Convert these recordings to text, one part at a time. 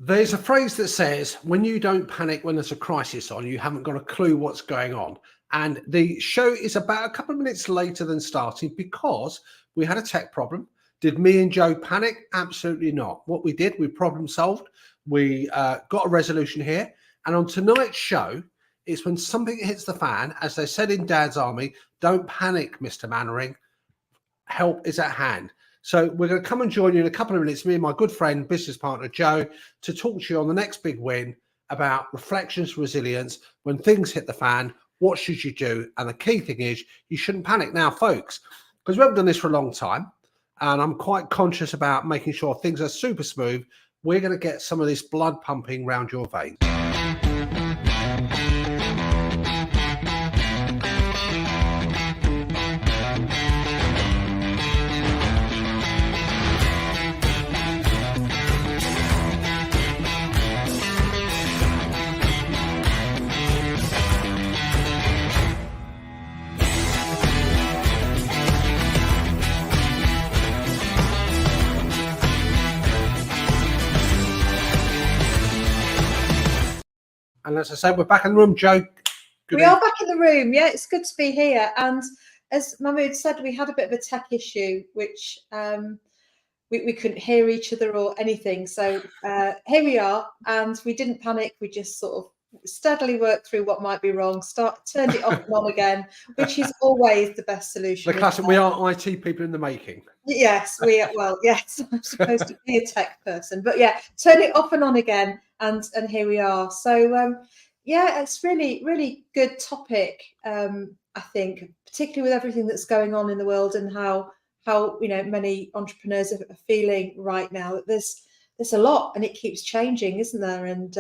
There's a phrase that says, when you don't panic when there's a crisis on, you haven't got a clue what's going on. And the show is about a couple of minutes later than starting because we had a tech problem. Did me and Joe panic? Absolutely not. What we did, we problem solved. We got a resolution here. And on tonight's show, it's when something hits the fan, as they said in Dad's Army, don't panic, Mr. Mainwaring. Help is at hand. So we're going to come and join you in a couple of minutes, me and my good friend, business partner, Joe, to talk to you on the next big win about reflections, resilience. When things hit the fan, what should you do? And the key thing is you shouldn't panic. Now, folks, because we haven't done this for a long time, and I'm quite conscious about making sure things are super smooth, we're going to get some of this blood pumping around your veins. And as I said, we're back in the room, Joe. We are back in the room. Yeah, it's good to be here. And as Mahmood said, we had a bit of a tech issue, which we couldn't hear each other or anything. So here we are, and we didn't panic. We just sort of steadily worked through what might be wrong, turned it off and on again, which is always the best solution. The classic, we are IT people in the making. Yes, yes, I'm supposed to be a tech person, but yeah, turn it off and on again, and here we are. So yeah, it's really good topic. I think, particularly with everything that's going on in the world and how many entrepreneurs are feeling right now. That there's a lot, and it keeps changing, isn't there? And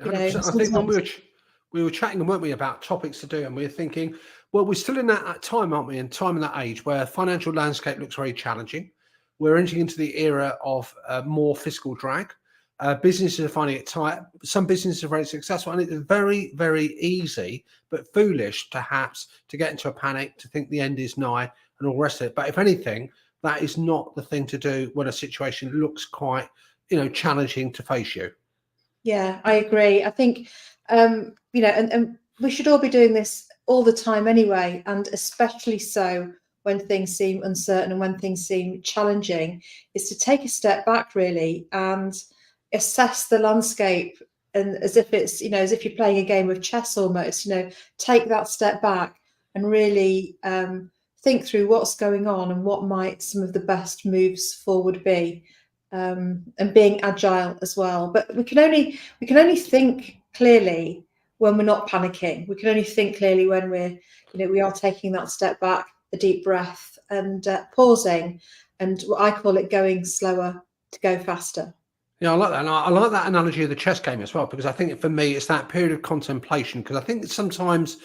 I think when we were chatting, weren't we, about topics to do, and we were thinking, well, we're still in that time, aren't we? In time and that age where financial landscape looks very challenging. We're entering into the era of more fiscal drag. Businesses are finding it tight. Some businesses are very successful, and it's very, very easy but foolish, perhaps, to get into a panic, to think the end is nigh, and all the rest of it. But if anything, that is not the thing to do when a situation looks quite, challenging to face you. Yeah, I agree. I think, and we should all be doing this all the time anyway, and especially so when things seem uncertain and when things seem challenging, is to take a step back really and assess the landscape, and as if it's, as if you're playing a game of chess almost, take that step back and really think through what's going on and what might some of the best moves forward be. And being agile as well. But we can only think clearly when we're not panicking. We can only think clearly when we are taking that step back, a deep breath, and pausing, and what I call it going slower to go faster. Yeah, I like that. And I like that analogy of the chess game as well, because I think for me, it's that period of contemplation, because I think that sometimes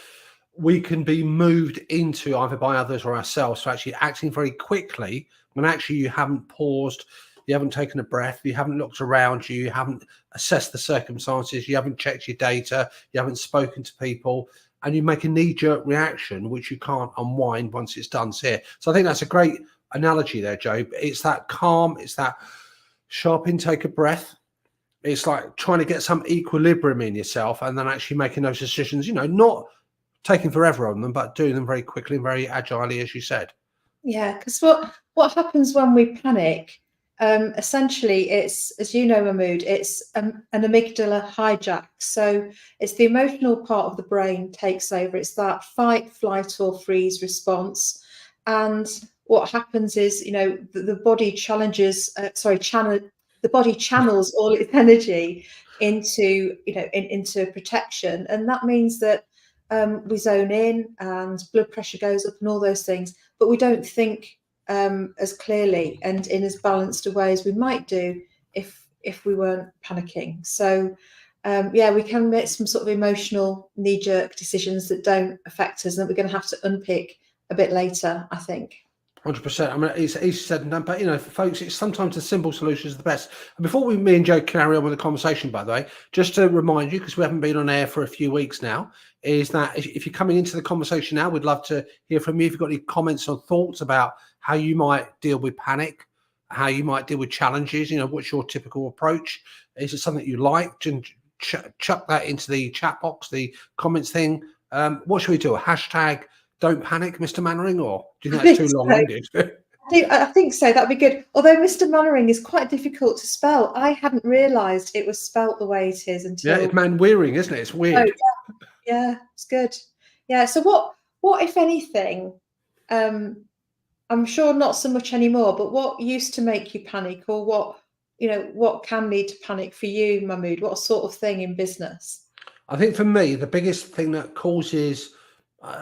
we can be moved into, either by others or ourselves, to actually acting very quickly when actually you haven't paused. You haven't taken a breath, you haven't looked around you, you haven't assessed the circumstances, you haven't checked your data, you haven't spoken to people, and you make a knee-jerk reaction, which you can't unwind once it's done here. So I think that's a great analogy there, Joe. It's that calm, it's that sharp intake of breath. It's like trying to get some equilibrium in yourself and then actually making those decisions, not taking forever on them, but doing them very quickly and very agilely, as you said. Yeah, because what happens when we panic, essentially, it's, as you know, Mahmood, it's an amygdala hijack. So it's the emotional part of the brain takes over. It's that fight, flight, or freeze response. And what happens is, the body the body channels all its energy into, into protection, and that means that we zone in and blood pressure goes up and all those things, but we don't think as clearly and in as balanced a way as we might do if we weren't panicking. So we can make some sort of emotional knee-jerk decisions that don't affect us, and that we're going to have to unpick a bit later, I think. 100%. I mean, it's easy said and done, but for folks, it's sometimes the simple solution is the best. And before me and Joe carry on with the conversation, by the way, just to remind you, because we haven't been on air for a few weeks now, is that if you're coming into the conversation now, we'd love to hear from you. If you've got any comments or thoughts about how you might deal with panic, how you might deal with challenges. You know, what's your typical approach? Is it something you like? Chuck that into the chat box, the comments thing. What should we do? A hashtag don't panic, Mr. Mannering, or do you I think that's think too so. long-winded? I think so. That'd be good. Although Mr. Mainwaring is quite difficult to spell. I hadn't realised it was spelt the way it is Yeah, until. it's Mainwaring, isn't it? It's Oh, weird. yeah, it's good. Yeah. So what if anything? I'm sure not so much anymore. But what used to make you panic, or what can lead to panic for you, Mahmood? What sort of thing in business? I think for me, the biggest thing that causes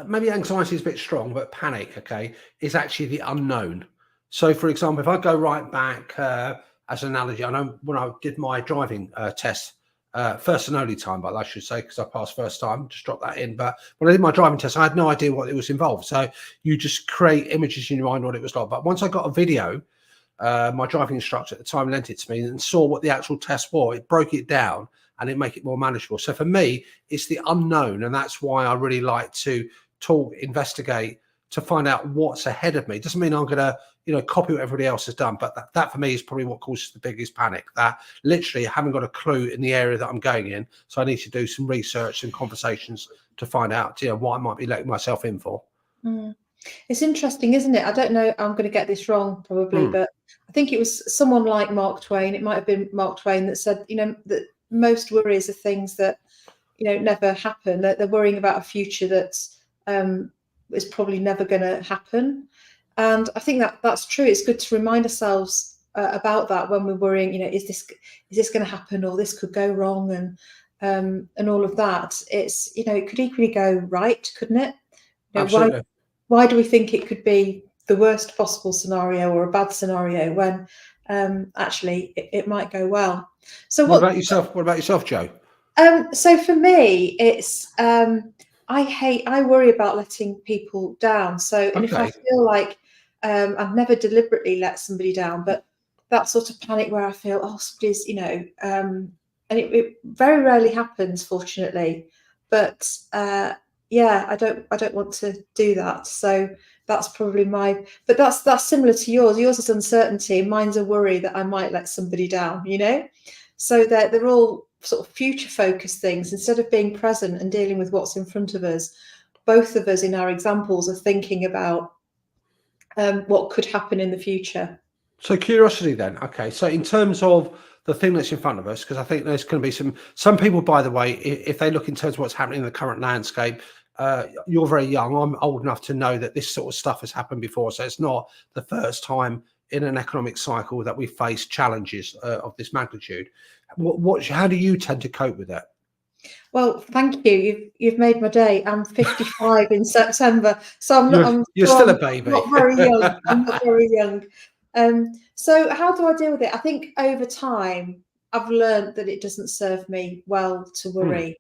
maybe anxiety is a bit strong, but panic, okay, is actually the unknown. So, for example, if I go right back as an analogy, I know when I did my driving test, first and only time, but I should say, because I passed first time, just drop that in. But when I did my driving test, I had no idea what it was involved. So you just create images in your mind what it was like. But once I got a video, my driving instructor at the time lent it to me and saw what the actual test was, it broke it down and it make it more manageable. So for me, it's the unknown, and that's why I really like to talk, investigate, to find out what's ahead of me. Doesn't mean I'm going to, copy what everybody else has done, but that for me is probably what causes the biggest panic. That literally I haven't got a clue in the area that I'm going in, so I need to do some research and conversations to find out, what I might be letting myself in for. Mm. It's interesting, isn't it? I don't know. I'm going to get this wrong probably, but I think it was someone like Mark Twain. It might have been Mark Twain that said, that most worries are things that, never happen. They're worrying about a future that's is probably never going to happen. And I think that's true. It's good to remind ourselves about that when we're worrying. Is this going to happen, or this could go wrong, and all of that. It's it could equally go right, couldn't it? Absolutely. Why do we think it could be the worst possible scenario or a bad scenario when actually it might go well? So what about yourself? What about yourself, Joe? So for me, it's I worry about letting people down. So, and if I feel like I've never deliberately let somebody down, but that sort of panic where I feel, oh, somebody's, and it very rarely happens, fortunately. But yeah, I don't want to do that. So that's probably but that's similar to yours. Yours is uncertainty. Mine's a worry that I might let somebody down, So they're all sort of future focused things. Instead of being present and dealing with what's in front of us, both of us in our examples are thinking about what could happen in the future. So curiosity then. Okay. So in terms of the thing that's in front of us, because I think there's going to be some people, by the way, if they look in terms of what's happening in the current landscape, you're very young. I'm old enough to know that this sort of stuff has happened before. So it's not the first time in an economic cycle that we face challenges of this magnitude. How do you tend to cope with it? Well, thank you. You've made my day. I'm 55 in September, so You're still a baby. Not very young. I'm not very young. So how do I deal with it? I think over time I've learned that it doesn't serve me well to worry.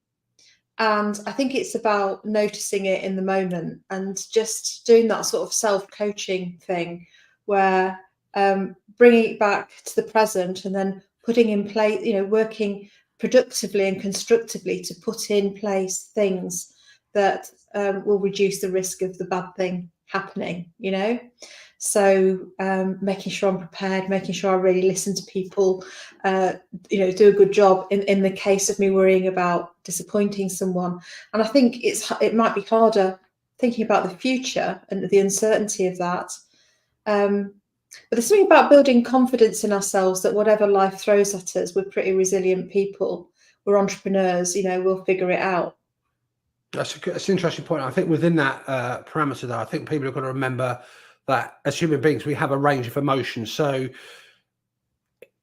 And I think it's about noticing it in the moment and just doing that sort of self-coaching thing where bringing it back to the present and then putting in place, working productively and constructively to put in place things that will reduce the risk of the bad thing happening, So making sure I'm prepared, making sure I really listen to people, do a good job in the case of me worrying about disappointing someone. And I think it might be harder thinking about the future and the uncertainty of that. But there's something about building confidence in ourselves that whatever life throws at us, we're pretty resilient people. We're entrepreneurs, we'll figure it out. That's an interesting point. I think within that parameter, though, I think people are going to remember that as human beings, we have a range of emotions. So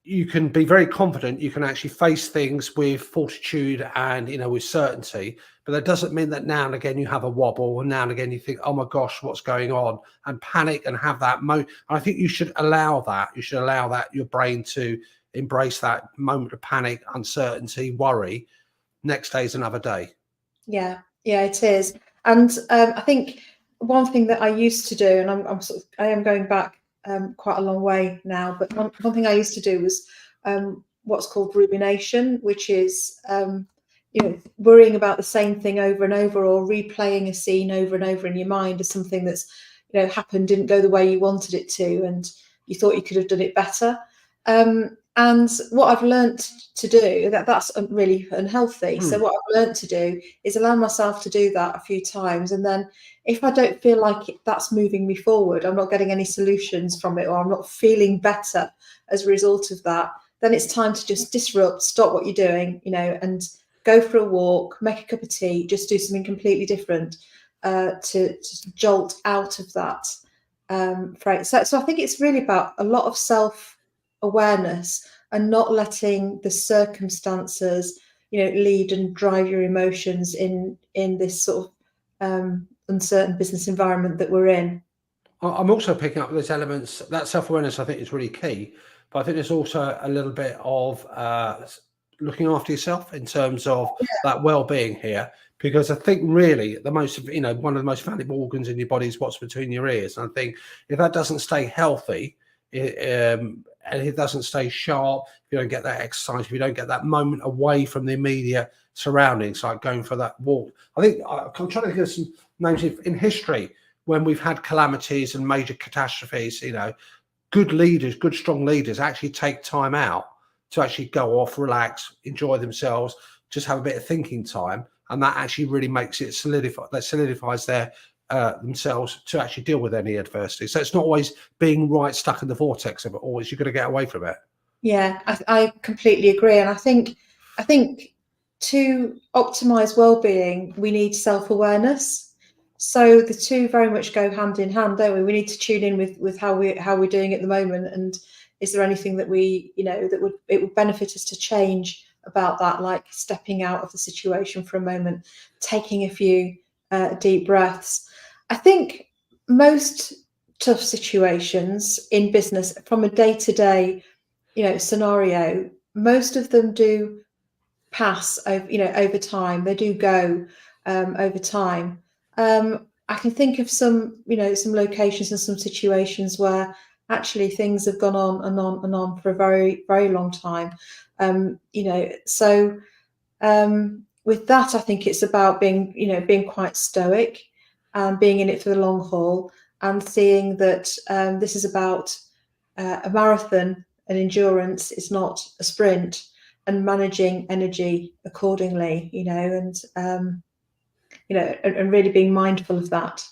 you can be very confident. You can actually face things with fortitude and, with certainty. But that doesn't mean that now and again you have a wobble, and now and again you think, oh my gosh, what's going on, and panic and have that moment. I think you should allow that. You should allow that your brain to embrace that moment of panic, uncertainty, worry. Next day is another day. Yeah, it is. And I think one thing that I used to do, and I am going back quite a long way now, but one thing I used to do was what's called rumination, which is worrying about the same thing over and over, or replaying a scene over and over in your mind as something that's happened, didn't go the way you wanted it to, and you thought you could have done it better. And what I've learnt to do, that's really unhealthy. So what I've learnt to do is allow myself to do that a few times. And then if I don't feel like that's moving me forward, I'm not getting any solutions from it, or I'm not feeling better as a result of that, then it's time to just disrupt, stop what you're doing, and go for a walk, make a cup of tea, just do something completely different to jolt out of that phrase. So I think it's really about a lot of self-awareness and not letting the circumstances, lead and drive your emotions in this sort of uncertain business environment that we're in. I'm also picking up those elements. That self-awareness, I think, is really key. But I think there's also a little bit of looking after yourself in terms of that well-being here, because I think really one of the most valuable organs in your body is what's between your ears. And I think if that doesn't stay healthy, and it doesn't stay sharp, if you don't get that exercise, if you don't get that moment away from the immediate surroundings, like going for that walk. I think I'm trying to give some names in history when we've had calamities and major catastrophes. Good leaders, good strong leaders actually take time out to actually go off, relax, enjoy themselves, just have a bit of thinking time, and that actually really makes it solidifies their themselves to actually deal with any adversity. So it's not always being stuck in the vortex of it. Always, you've got to get away from it. Yeah, I completely agree, and I think to optimize well-being, we need self-awareness. So the two very much go hand in hand, don't we? We need to tune in with how we're doing at the moment, and is there anything that it would benefit us to change about that, like stepping out of the situation for a moment, taking a few deep breaths. I think most tough situations in business, from a day-to-day, scenario, most of them do pass over time. They do go over time. I can think of some locations and some situations where actually things have gone on and on and on for a very, very long time. So with that, I think it's about being quite stoic and being in it for the long haul, and seeing that this is about a marathon, an endurance. It's not a sprint, and managing energy accordingly, and really being mindful of that.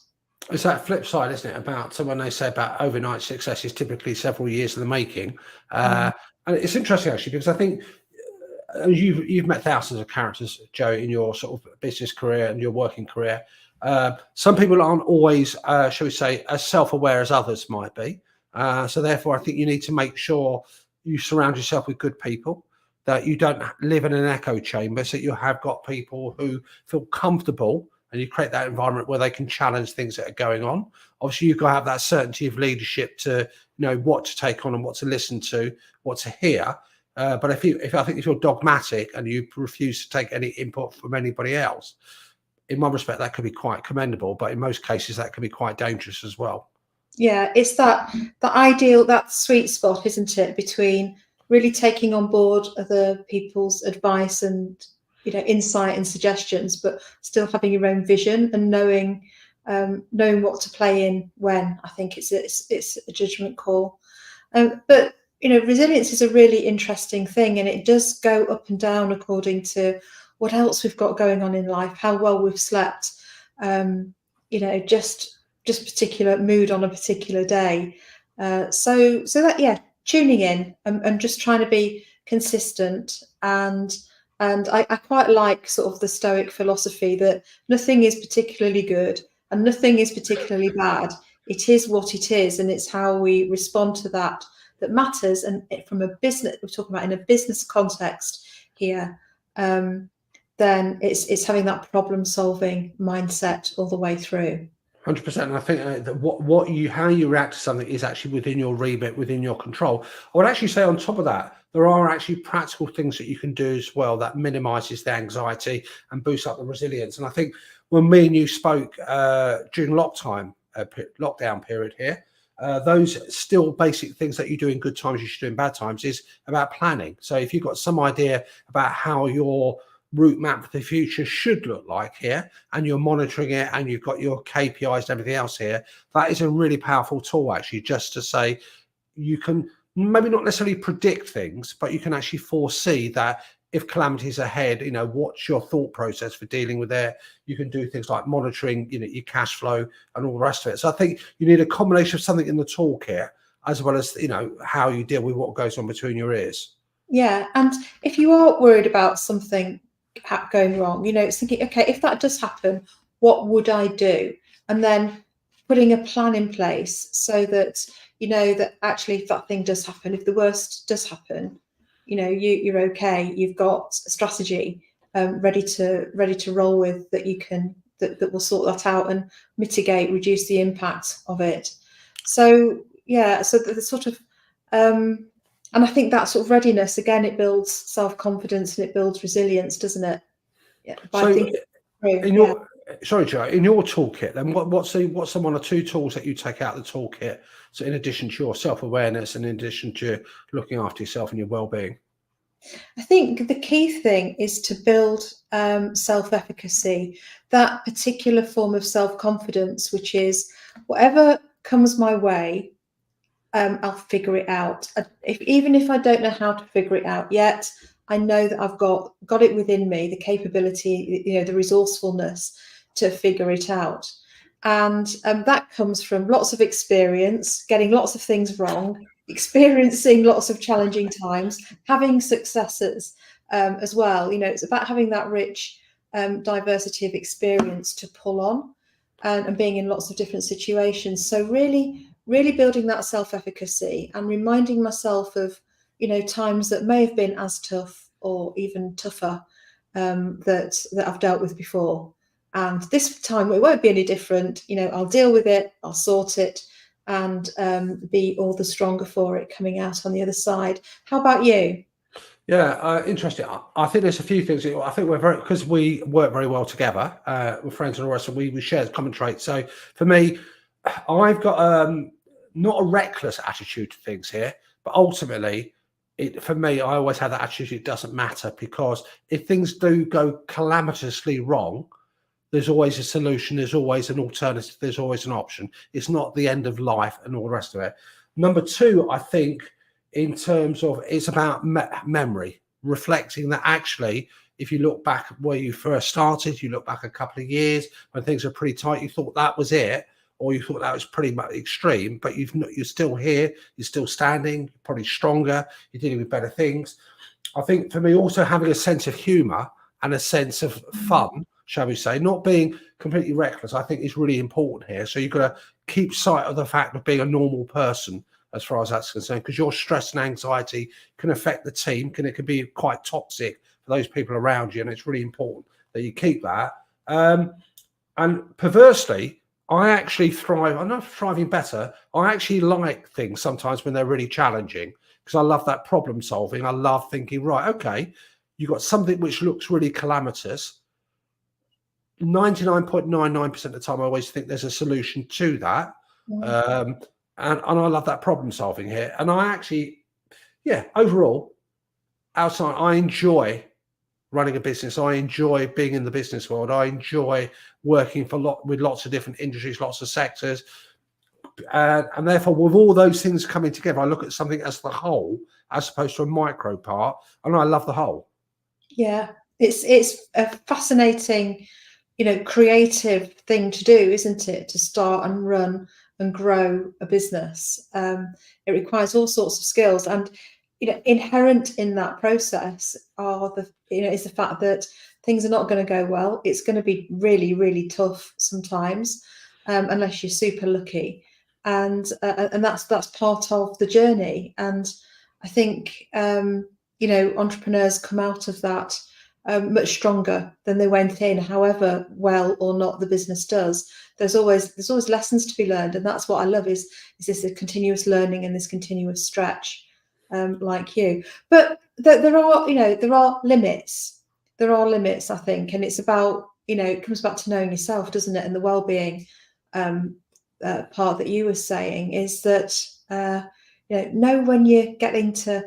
It's that flip side, isn't it? About when they say about overnight success is typically several years in the making. And it's interesting actually, because I think you've met thousands of characters, Joe, in your sort of business career and your working career. Some people aren't always, shall we say, as self-aware as others might be. So therefore, I think you need to make sure you surround yourself with good people, that you don't live in an echo chamber, so that you have got people who feel comfortable, and you create that environment where they can challenge things that are going on. Obviously, you've got to have that certainty of leadership to know what to take on and what to listen to, what to hear. But I think if you're dogmatic and you refuse to take any input from anybody else, in one respect, that could be quite commendable, but in most cases, that can be quite dangerous as well. Yeah, it's the ideal, that sweet spot, isn't it, between really taking on board other people's advice and insight and suggestions, but still having your own vision and knowing what to play in when. I think it's a judgment call. But resilience is a really interesting thing, and it does go up and down according to what else we've got going on in life, how well we've slept, just particular mood on a particular day. So that, tuning in and just trying to be consistent. And I quite like sort of the Stoic philosophy that nothing is particularly good and nothing is particularly bad. It is what it is, and it's how we respond to that matters. And from a business, we're talking about in a business context here, then it's having that problem-solving mindset all the way through. 100%. And I think that how you react to something is actually within your remit, within your control. I would actually say on top of that, there are actually practical things that you can do as well that minimises the anxiety and boosts up the resilience. And I think when me and you spoke during lockdown period here, those still basic things that you do in good times, you should do in bad times, is about planning. So if you've got some idea about how your route map for the future should look like here, and you're monitoring it, and you've got your KPIs and everything else here, that is a really powerful tool actually, just to say, you can maybe not necessarily predict things, but you can actually foresee that if calamities ahead, what's your thought process for dealing with it. You can do things like monitoring, your cash flow and all the rest of it. So I think you need a combination of something in the toolkit, as well as, how you deal with what goes on between your ears. Yeah, and if you are worried about something going wrong, it's thinking, okay, if that does happen, what would I do? And then putting a plan in place so that that actually, if that thing does happen, if the worst does happen, you're okay. You've got a strategy ready to roll with that will sort that out and mitigate, reduce the impact of it. So yeah, so the sort of and I think that sort of readiness, again, it builds self-confidence and it builds resilience, doesn't it? Yeah, by thinking through. In your sorry, Joe, in your toolkit, then what's the one or two tools that you take out of the toolkit? So in addition to your self-awareness and in addition to looking after yourself and your well-being? I think the key thing is to build self-efficacy, that particular form of self-confidence, which is whatever comes my way, I'll figure it out. Even if I don't know how to figure it out yet, I know that I've got it within me, the capability, the resourcefulness to figure it out. And that comes from lots of experience, getting lots of things wrong, experiencing lots of challenging times, having successes as well. It's about having that rich diversity of experience to pull on and being in lots of different situations. So really building that self-efficacy and reminding myself of, times that may have been as tough or even tougher that I've dealt with before. And this time it won't be any different. I'll deal with it, I'll sort it, and be all the stronger for it coming out on the other side. How about you? Yeah, interesting. I think there's a few things. I think because we work very well together, we're friends and all the rest, so we share common traits. So for me, I've got not a reckless attitude to things here, but ultimately, for me, I always have that attitude. It doesn't matter, because if things do go calamitously wrong, there's always a solution. There's always an alternative. There's always an option. It's not the end of life and all the rest of it. Number two, I think, in terms of, it's about memory, reflecting that actually, if you look back where you first started, you look back a couple of years when things are pretty tight, you thought that was it, or you thought that was pretty much extreme, but you're still here, you're still standing, you're probably stronger, you're dealing with better things. I think for me, also having a sense of humor and a sense of fun, shall we say, not being completely reckless, I think is really important here. So you've got to keep sight of the fact of being a normal person, as far as that's concerned, because your stress and anxiety can affect the team, it can be quite toxic for those people around you, and it's really important that you keep that. And perversely, I actually thrive. I'm not thriving better. I actually like things sometimes when they're really challenging, because I love that problem solving. I love thinking, right, okay, you got something which looks really calamitous. 99.99% of the time, I always think there's a solution to that. And I love that problem solving here. And I actually, overall, outside, I enjoy running a business. I enjoy being in the business world. I enjoy working with lots of different industries, lots of sectors. And therefore, with all those things coming together, I look at something as the whole, as opposed to a micro part. And I love the whole. Yeah, it's a fascinating, creative thing to do, isn't it? To start and run and grow a business. It requires all sorts of skills, and inherent in that process is the fact that things are not going to go well. It's going to be really, really tough sometimes, unless you're super lucky, and that's part of the journey. And I think entrepreneurs come out of that much stronger than they went in, however well or not the business does. There's always lessons to be learned, and that's what I love is this a continuous learning and this continuous stretch, like you. But there are limits. There are limits, I think, and it's about it comes back to knowing yourself, doesn't it? And the well-being part that you were saying is that know when you're getting to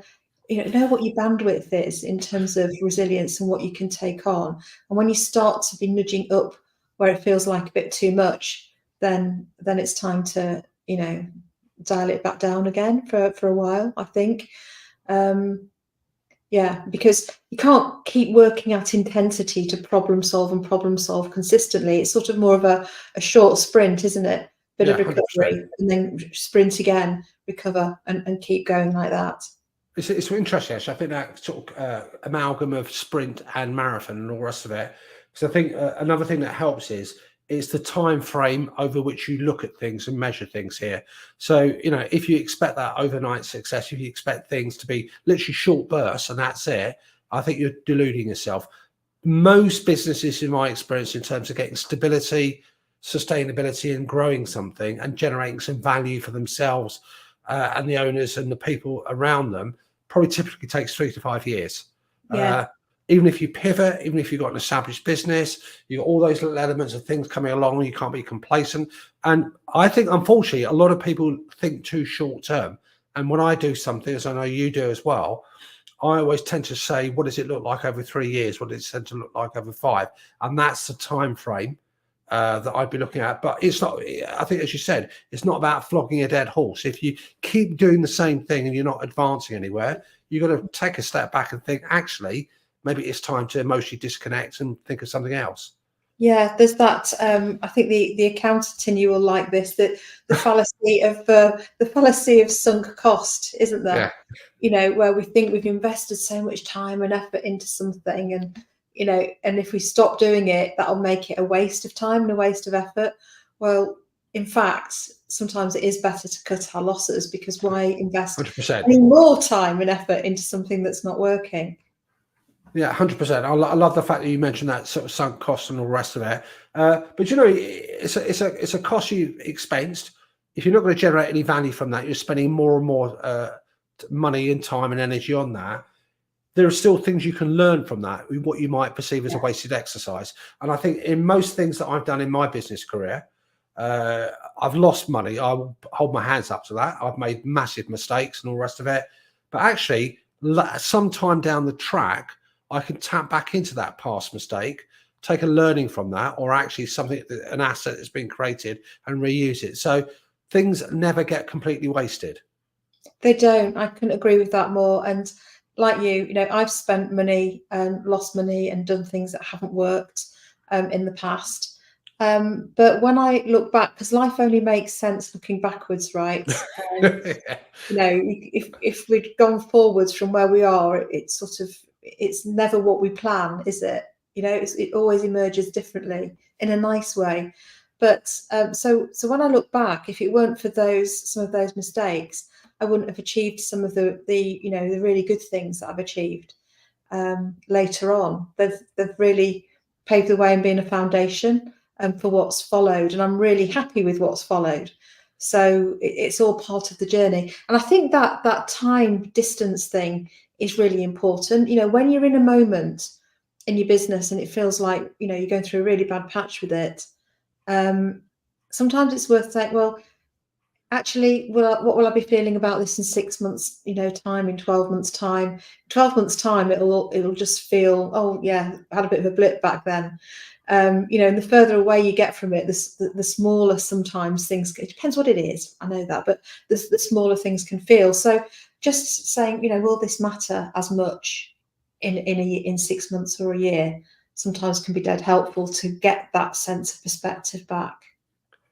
know what your bandwidth is in terms of resilience and what you can take on. And when you start to be nudging up where it feels like a bit too much, then it's time to dial it back down again for a while, I think. Yeah, because you can't keep working at intensity to problem solve consistently. It's sort of more of a short sprint, isn't it? Bit Yeah, of 100%. recovery and then sprint again, recover and keep going like that. It's interesting, actually. I think that sort of amalgam of sprint and marathon and all the rest of it. Because I think another thing that helps is the time frame over which you look at things and measure things here. So, if you expect that overnight success, if you expect things to be literally short bursts and that's it, I think you're deluding yourself. Most businesses, in my experience, in terms of getting stability, sustainability, and growing something and generating some value for themselves and the owners and the people around them, probably typically takes 3 to 5 years. Yeah. Even if you pivot, even if you've got an established business, you've got all those little elements of things coming along, you can't be complacent. And I think, unfortunately, a lot of people think too short term. And when I do something, as I know you do as well, I always tend to say, what does it look like over 3 years? What does it tend to look like over 5? And that's the time frame that I'd be looking at. But it's not, I think, as you said, it's not about flogging a dead horse. If you keep doing the same thing and you're not advancing anywhere, you've got to take a step back and think, actually, maybe it's time to emotionally disconnect and think of something else. Yeah, there's that. I think the accountant in you will like this. That the fallacy of sunk cost, isn't there? Yeah. Where we think we've invested so much time and effort into something, and if we stop doing it, that'll make it a waste of time and a waste of effort. Well, in fact, sometimes it is better to cut our losses, because why invest 100%. any more time and effort into something that's not working? Yeah, 100%. I love the fact that you mentioned that sort of sunk cost and all the rest of it. But it's a cost you expensed. If you're not going to generate any value from that, you're spending more and more money and time and energy on that. There are still things you can learn from that, what you might perceive as a wasted exercise. And I think in most things that I've done in my business career, I've lost money. I will hold my hands up to that. I've made massive mistakes and all the rest of it. But actually, sometime down the track, I can tap back into that past mistake, take a learning from that, or actually an asset that's been created, and reuse it. So things never get completely wasted. They don't. I couldn't agree with that more. And like I've spent money and lost money and done things that haven't worked in the past. But when I look back, because life only makes sense looking backwards, right? If we'd gone forwards from where we are, it's never what we plan, is it? It always emerges differently in a nice way. But so when I look back, if it weren't for some of those mistakes, I wouldn't have achieved some of the really good things that I've achieved later on. They've really paved the way and been a foundation for what's followed, and I'm really happy with what's followed. So it's all part of the journey. And I think that time distance thing is really important. When you're in a moment in your business and it feels like, you're going through a really bad patch with it, sometimes it's worth saying, well, actually, what will I be feeling about this in 6 months, time, in 12 months time? 12 months time, it'll just feel, oh yeah, I had a bit of a blip back then. And the further away you get from it, the smaller sometimes things. It depends what it is. I know that, but the smaller things can feel. So just saying, will this matter as much in 6 months or a year? Sometimes can be dead helpful to get that sense of perspective back.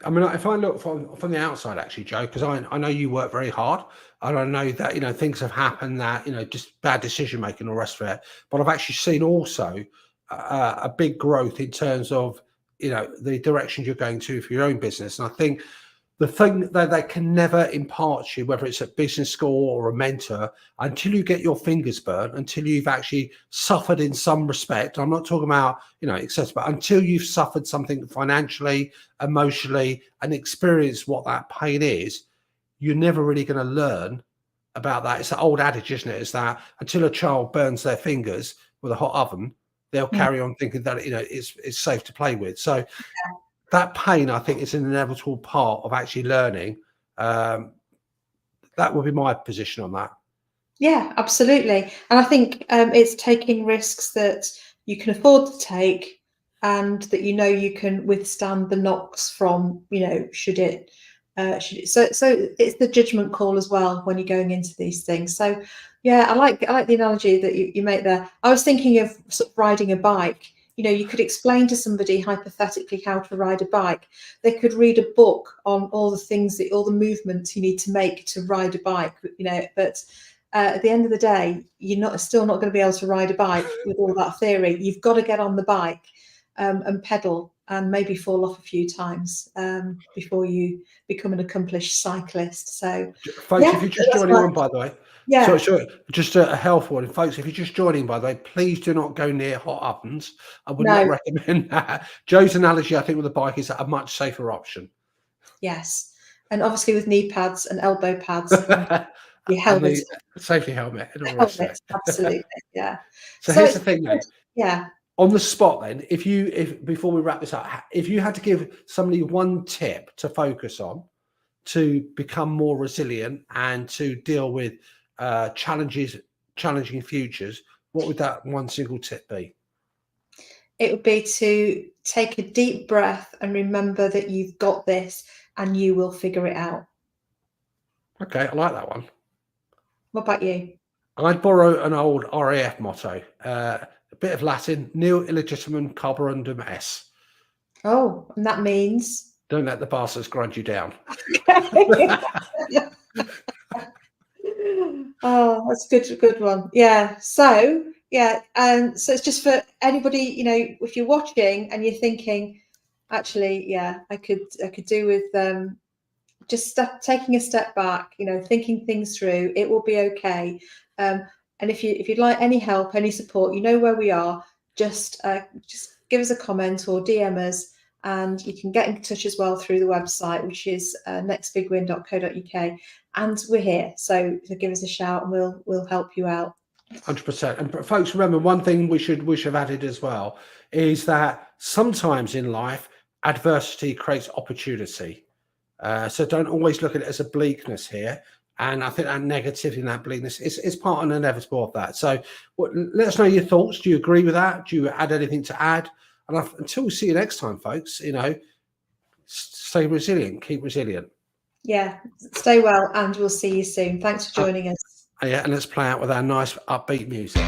I mean, if I look from the outside, actually, Joe, because I know you work very hard, and I know that things have happened that just bad decision making, or the rest of it. But I've actually seen also a big growth in terms of the directions you're going to for your own business. And I think the thing that they can never impart to you, whether it's at business school or a mentor, until you get your fingers burnt, until you've actually suffered in some respect. I'm not talking about excess, but until you've suffered something financially, emotionally, and experienced what that pain is, you're never really going to learn about that. It's the old adage, isn't it? Is that until a child burns their fingers with a hot oven, they'll carry on thinking that it's safe to play with. So that pain, I think, is an inevitable part of actually learning. That would be my position on that. Yeah, absolutely. And I think it's taking risks that you can afford to take, and that you can withstand the knocks from, should it So it's the judgment call as well when you're going into these things. So yeah, I like the analogy that you make there. I was thinking of sort of riding a bike. You know, you could explain to somebody hypothetically how to ride a bike. They could read a book on all the movements you need to make to ride a bike. You know, but at the end of the day, you're still not going to be able to ride a bike with all that theory. You've got to get on the bike and pedal, and maybe fall off a few times before you become an accomplished cyclist. So, Folks, yeah, if you're just joining on, by the way, yeah, sorry, just a health warning, folks. If you're just joining, by the way, please do not go near hot ovens. I would not no, recommend that. Joe's analogy, I think, with the bike is a much safer option. yes, and obviously with knee pads and elbow pads and your And helmet, the safety helmet and all the rest of it. absolutely, yeah. So So here's it's the thing, though. yeah. On the spot, then, if before we wrap this up, if you had to give somebody one tip to focus on to become more resilient and to deal with challenging futures, what would that one single tip be? It would be to take a deep breath and remember that you've got this and you will figure it out. Okay, I like that one. What about you? I'd borrow an old RAF motto, a bit of Latin, nil illegitimatum carborundum est. Oh, and that means Don't let the bastards grind you down. Oh, that's a good one. Yeah. So yeah, so it's just for anybody, you know, if you're watching and you're thinking, actually, yeah, I could do with just taking a step back, you know, thinking things through. It will be okay. And if you'd like any help, any support, you know where we are. Just give us a comment or DM us, and you can get in touch as well through the website, which is nextbigwin.co.uk. And we're here, so give us a shout, and we'll help you out. 100%. And folks, remember one thing we should have added as well is that sometimes in life adversity creates opportunity. So don't always look at it as a bleakness here. And I think that negativity and that bleakness is part and inevitable of that. So let us know your thoughts. Do you agree with that? Do you add anything to add? And until we see you next time, folks, you know, stay resilient, keep resilient. Yeah, stay well, and we'll see you soon. Thanks for joining us. Yeah, and let's play out with our nice upbeat music.